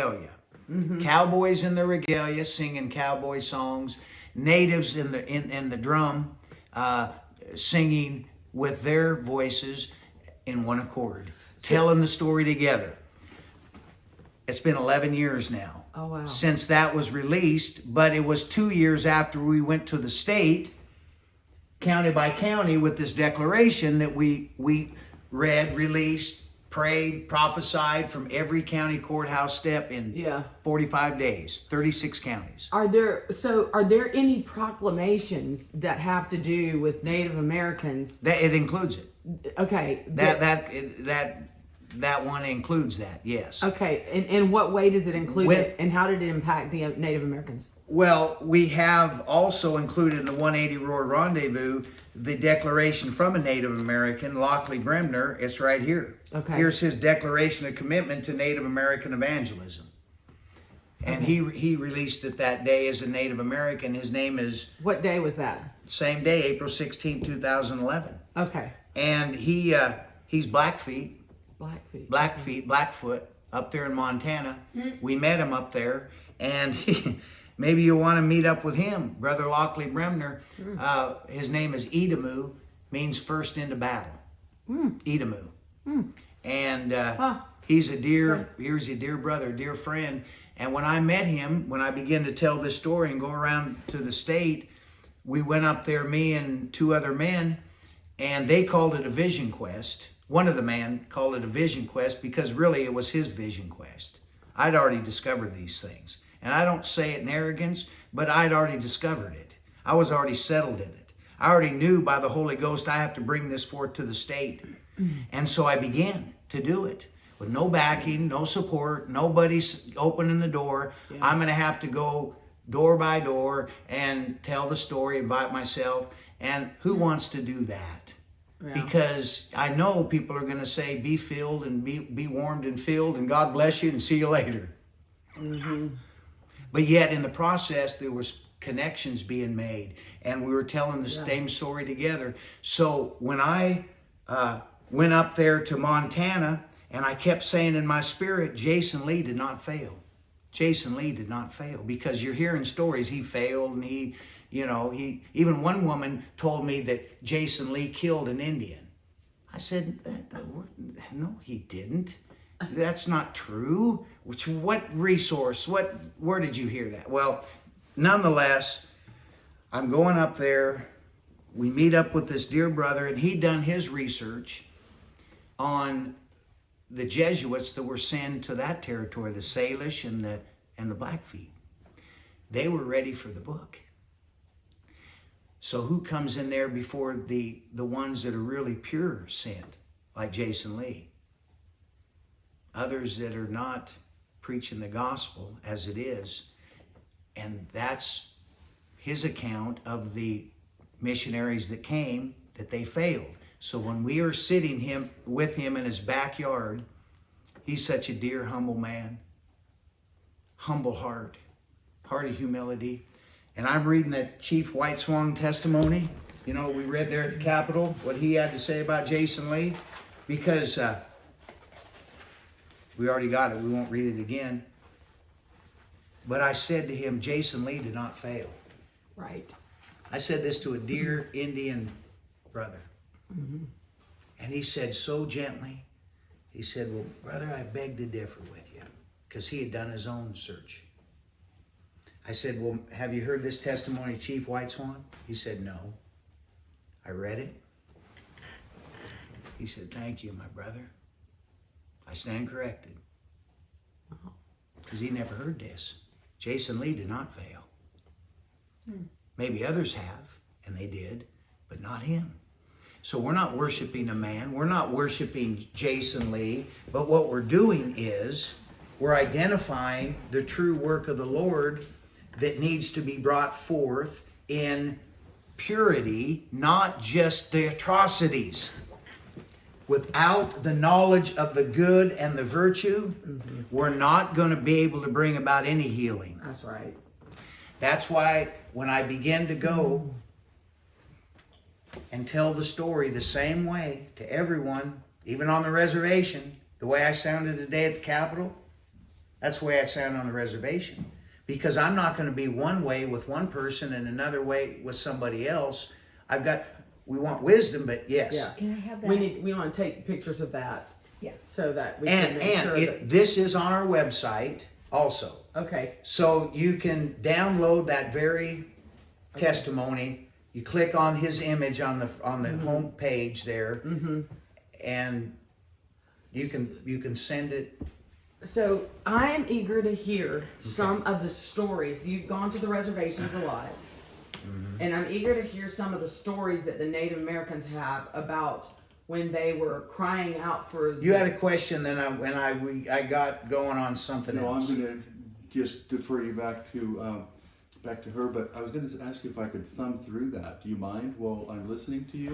regalia. Cowboys in the regalia singing cowboy songs, natives in the drum singing with their voices in one accord, telling the story together. It's been 11 years now since that was released, but it was 2 years after we went to the state, county by county, with this declaration that we read, released, prayed, prophesied from every county courthouse step in 45 days, 36 counties. Are there any proclamations that have to do with Native Americans? It includes it. Okay. That one includes that, yes. Okay, and in what way does it include it, and how did it impact the Native Americans? Well, we have also included in the 180 Roar Rendezvous the declaration from a Native American, Lockley Bremner. It's right here. Okay. Here's his declaration of commitment to Native American evangelism. And he released it that day as a Native American. His name is... What day was that? Same day, April 16, 2011. Okay. And he's Blackfeet. Blackfoot, up there in Montana. We met him up there, and maybe you want to meet up with him, Brother Lockley Bremner. His name is Edamu, means first into battle. Edamu. And he's a dear brother, dear friend. And when I met him, when I began to tell this story and go around to the state, we went up there, me and two other men, and they called it a vision quest. One of the men called it a vision quest because really it was his vision quest. I'd already discovered these things. And I don't say it in arrogance, but I'd already discovered it. I was already settled in it. I already knew by the Holy Ghost I have to bring this forth to the state. And so I began to do it with no backing, no support, nobody's opening the door. I'm going to have to go door by door and tell the story, invite myself. And who wants to do that? Because I know people are going to say, be filled and be warmed and filled, and God bless you and see you later. But yet in the process, there was connections being made, and we were telling the same story together. So when I went up there to Montana, and I kept saying in my spirit, Jason Lee did not fail. Jason Lee did not fail, because you're hearing stories. He failed, and he even one woman told me that Jason Lee killed an Indian. I said, no, he didn't. That's not true. What resource? Where did you hear that? Well, nonetheless, I'm going up there. We meet up with this dear brother, and he'd done his research on the Jesuits that were sent to that territory, the Salish and the Blackfeet. They were ready for the book. So who comes in there before the ones that are really pure sent, like Jason Lee? Others that are not preaching the gospel as it is. And that's his account of the missionaries that came, that they failed. So when we are sitting with him in his backyard, he's such a dear, humble man. Humble heart of humility. And I'm reading that Chief White Swan testimony. You know, we read there at the Capitol what he had to say about Jason Lee. Because we already got it. We won't read it again. But I said to him, Jason Lee did not fail. Right. I said this to a dear Indian brother. And he said so gently, he said, well, brother, I beg to differ with you. Because he had done his own search. I said, well, have you heard this testimony, Chief White Swan? He said, no. I read it. He said, thank you, my brother. I stand corrected. Because he never heard this. Jason Lee did not fail. Maybe others have, and they did, but not him. So we're not worshiping a man. We're not worshiping Jason Lee. But what we're doing is we're identifying the true work of the Lord that needs to be brought forth in purity, not just the atrocities. Without the knowledge of the good and the virtue, we're not going to be able to bring about any healing. That's right. That's why when I begin to go and tell the story the same way to everyone, even on the reservation, the way I sounded today at the Capitol, That's the way I sound on the reservation. Because I'm not going to be one way with one person and another way with somebody else. We want wisdom, but yes. Yeah. Can I have that? We want to take pictures of that. Yeah. So that we can make sure that. This is on our website also. Okay. So you can download that very testimony. You click on his image on the home page there, and you can send it. So I am eager to hear some of the stories. You've gone to the reservations a lot, and I'm eager to hear some of the stories that the Native Americans have about when they were crying out for. You had a question, then I got going on something No, else. I'm going to just defer you back to her, but I was going to ask you if I could thumb through that. Do you mind while I'm listening to you?